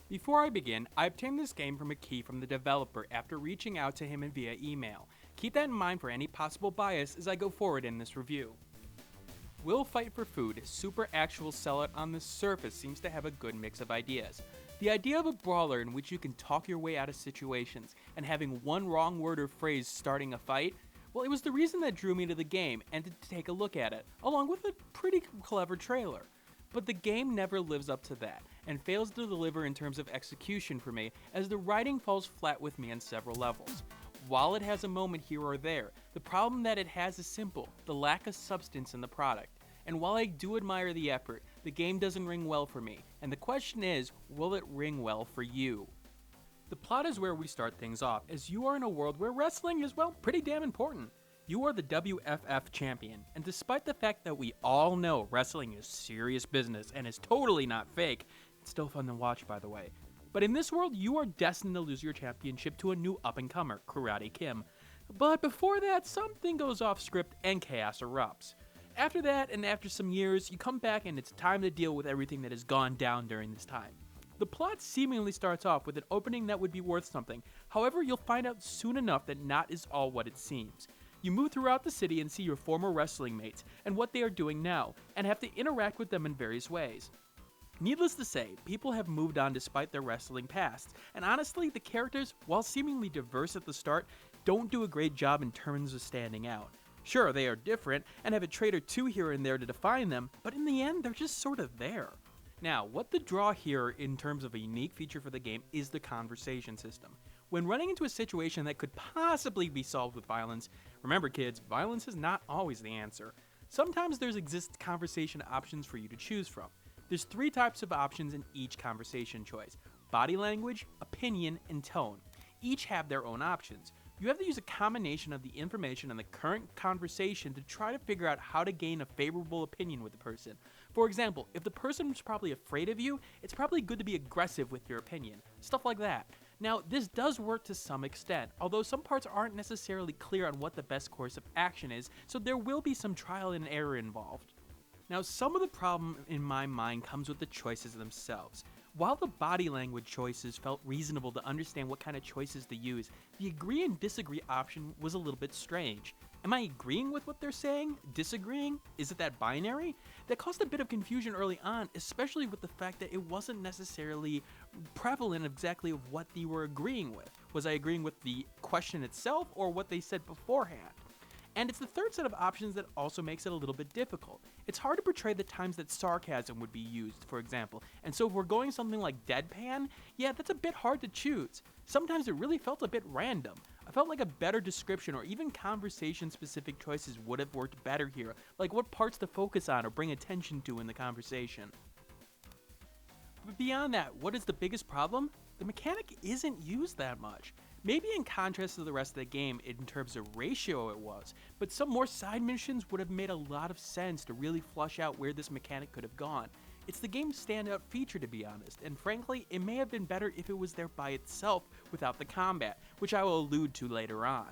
Before I begin, I obtained this game from a key from the developer after reaching out to him via email. Keep that in mind for any possible bias as I go forward in this review. Will Fight for Food, super actual sellout on the surface seems to have a good mix of ideas. The idea of a brawler in which you can talk your way out of situations and having one wrong word or phrase starting a fight, well, it was the reason that drew me to the game and to take a look at it, along with a pretty clever trailer. But the game never lives up to that, and fails to deliver in terms of execution for me, as the writing falls flat with me on several levels. While it has a moment here or there, the problem that it has is simple, the lack of substance in the product. And while I do admire the effort, the game doesn't ring well for me, and the question is, will it ring well for you? The plot is where we start things off, as you are in a world where wrestling is, well, pretty damn important. You are the WFF champion, and despite the fact that we all know wrestling is serious business and is totally not fake, it's still fun to watch, by the way. But in this world, you are destined to lose your championship to a new up-and-comer, Karate Kim. But before that, something goes off script and chaos erupts. After that, and after some years, you come back and it's time to deal with everything that has gone down during this time. The plot seemingly starts off with an opening that would be worth something, however you'll find out soon enough that not is all what it seems. You move throughout the city and see your former wrestling mates, and what they are doing now, and have to interact with them in various ways. Needless to say, people have moved on despite their wrestling pasts, and honestly, the characters, while seemingly diverse at the start, don't do a great job in terms of standing out. Sure, they are different, and have a trait or two here and there to define them, but in the end, they're just sort of there. Now, what the draw here in terms of a unique feature for the game is the conversation system. When running into a situation that could possibly be solved with violence, remember kids, violence is not always the answer. Sometimes there exist conversation options for you to choose from. There's 3 types of options in each conversation choice: body language, opinion, and tone. Each have their own options. You have to use a combination of the information and the current conversation to try to figure out how to gain a favorable opinion with the person. For example, if the person was probably afraid of you, it's probably good to be aggressive with your opinion. Stuff like that. Now, this does work to some extent, although some parts aren't necessarily clear on what the best course of action is, so there will be some trial and error involved. Now, some of the problem in my mind comes with the choices themselves. While the body language choices felt reasonable to understand what kind of choices to use, the agree and disagree option was a little bit strange. Am I agreeing with what they're saying? Disagreeing? Is it that binary? That caused a bit of confusion early on, especially with the fact that it wasn't necessarily prevalent exactly of what they were agreeing with. Was I agreeing with the question itself or what they said beforehand? And it's the third set of options that also makes it a little bit difficult. It's hard to portray the times that sarcasm would be used, for example, and so if we're going something like deadpan, yeah, that's a bit hard to choose. Sometimes it really felt a bit random. I felt like a better description or even conversation-specific choices would have worked better here, like what parts to focus on or bring attention to in the conversation. But beyond that, what is the biggest problem? The mechanic isn't used that much. Maybe in contrast to the rest of the game in terms of ratio it was, but some more side missions would have made a lot of sense to really flush out where this mechanic could have gone. It's the game's standout feature, to be honest, and frankly, it may have been better if it was there by itself without the combat, which I will allude to later on.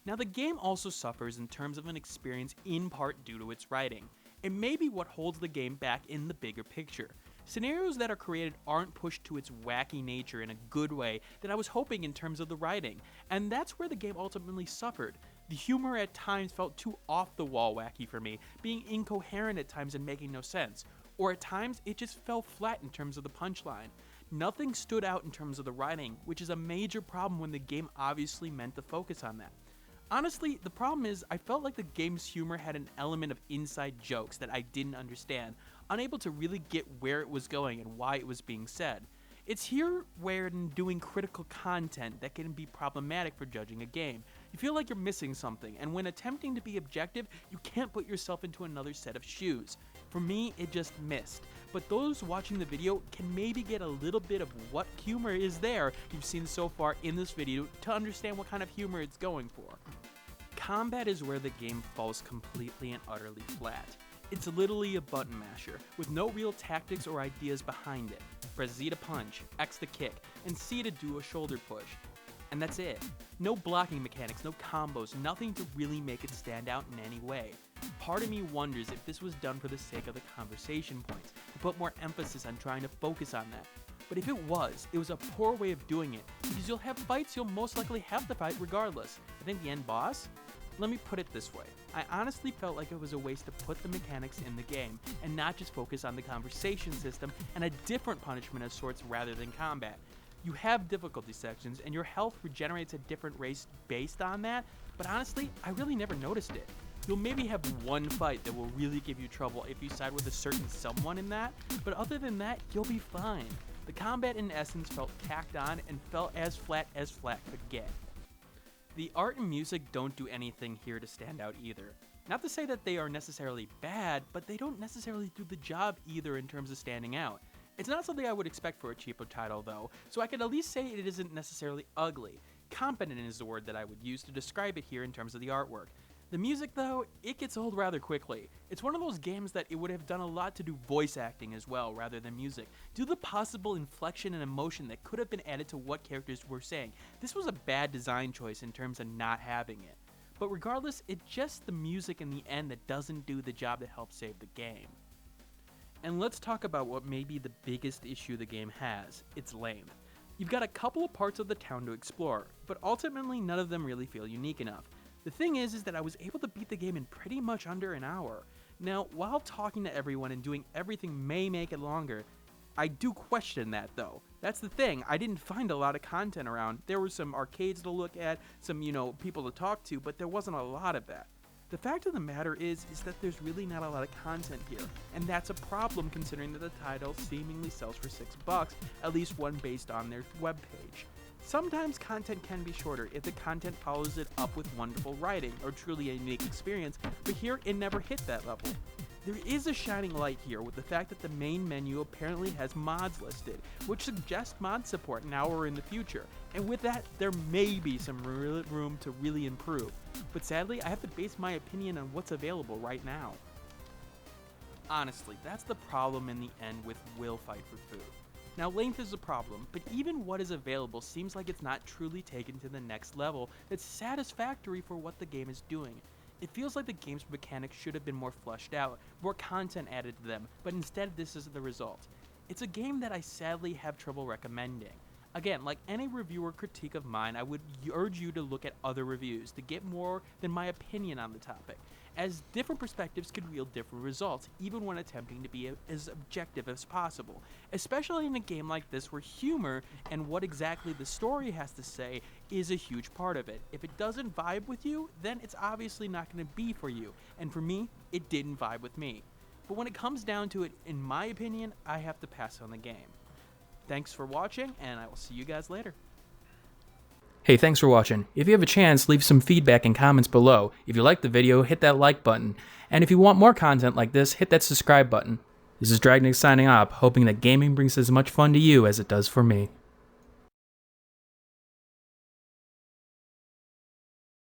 Now, the game also suffers in terms of an experience in part due to its writing. It may be what holds the game back in the bigger picture. Scenarios that are created aren't pushed to its wacky nature in a good way that I was hoping in terms of the writing, and that's where the game ultimately suffered. The humor at times felt too off-the-wall wacky for me, being incoherent at times and making no sense, or at times it just fell flat in terms of the punchline. Nothing stood out in terms of the writing, which is a major problem when the game obviously meant to focus on that. Honestly, the problem is I felt like the game's humor had an element of inside jokes that I didn't understand, unable to really get where it was going and why it was being said. It's here where in doing critical content that can be problematic for judging a game. You feel like you're missing something, and when attempting to be objective, you can't put yourself into another set of shoes. For me, it just missed. But those watching the video can maybe get a little bit of what humor is there you've seen so far in this video to understand what kind of humor it's going for. Combat is where the game falls completely and utterly flat. It's literally a button masher, with no real tactics or ideas behind it. Press Z to punch, X to kick, and C to do a shoulder push. And that's it. No blocking mechanics, no combos, nothing to really make it stand out in any way. Part of me wonders if this was done for the sake of the conversation points, to put more emphasis on trying to focus on that. but if it was a poor way of doing it, because you'll have fights you'll most likely have to fight regardless. I think the end boss? Let me put it this way. I honestly felt like it was a waste to put the mechanics in the game, and not just focus on the conversation system and a different punishment of sorts rather than combat. You have difficulty sections, and your health regenerates at different rates based on that, but honestly, I really never noticed it. You'll maybe have one fight that will really give you trouble if you side with a certain someone in that, but other than that, you'll be fine. The combat in essence felt tacked on and felt as flat could get. The art and music don't do anything here to stand out either. Not to say that they are necessarily bad, but they don't necessarily do the job either in terms of standing out. It's not something I would expect for a cheaper title though, so I could at least say it isn't necessarily ugly. Competent is the word that I would use to describe it here in terms of the artwork. The music though, it gets old rather quickly. It's one of those games that it would have done a lot to do voice acting as well rather than music, due to the possible inflection and emotion that could have been added to what characters were saying. This was a bad design choice in terms of not having it. But regardless, it's just the music in the end that doesn't do the job that helps save the game. And let's talk about what may be the biggest issue the game has, its length. You've got a couple of parts of the town to explore, but ultimately none of them really feel unique enough. The thing is that I was able to beat the game in pretty much under an hour. Now, while talking to everyone and doing everything may make it longer, I do question that though. That's the thing, I didn't find a lot of content around. There were some arcades to look at, some, people to talk to, but there wasn't a lot of that. The fact of the matter is that there's really not a lot of content here, and that's a problem considering that the title seemingly sells for $6, at least one based on their webpage. Sometimes content can be shorter if the content follows it up with wonderful writing or truly a unique experience, but here it never hit that level. There is a shining light here with the fact that the main menu apparently has mods listed, which suggest mod support now or in the future, and with that, there may be some room to really improve. But sadly, I have to base my opinion on what's available right now. Honestly, that's the problem in the end with Will Fight for Food. Now, length is a problem, but even what is available seems like it's not truly taken to the next level that's satisfactory for what the game is doing. It feels like the game's mechanics should have been more fleshed out, more content added to them, but instead this is the result. It's a game that I sadly have trouble recommending. Again, like any reviewer critique of mine, I would urge you to look at other reviews to get more than my opinion on the topic, as different perspectives could yield different results, even when attempting to be as objective as possible, especially in a game like this where humor and what exactly the story has to say is a huge part of it. If it doesn't vibe with you, then it's obviously not going to be for you, and for me, it didn't vibe with me. But when it comes down to it, in my opinion, I have to pass on the game. Thanks for watching, and I will see you guys later. Hey, thanks for watching. If you have a chance, leave some feedback and comments below. If you liked the video, hit that like button. And if you want more content like this, hit that subscribe button. This is Dragnix signing off, hoping that gaming brings as much fun to you as it does for me.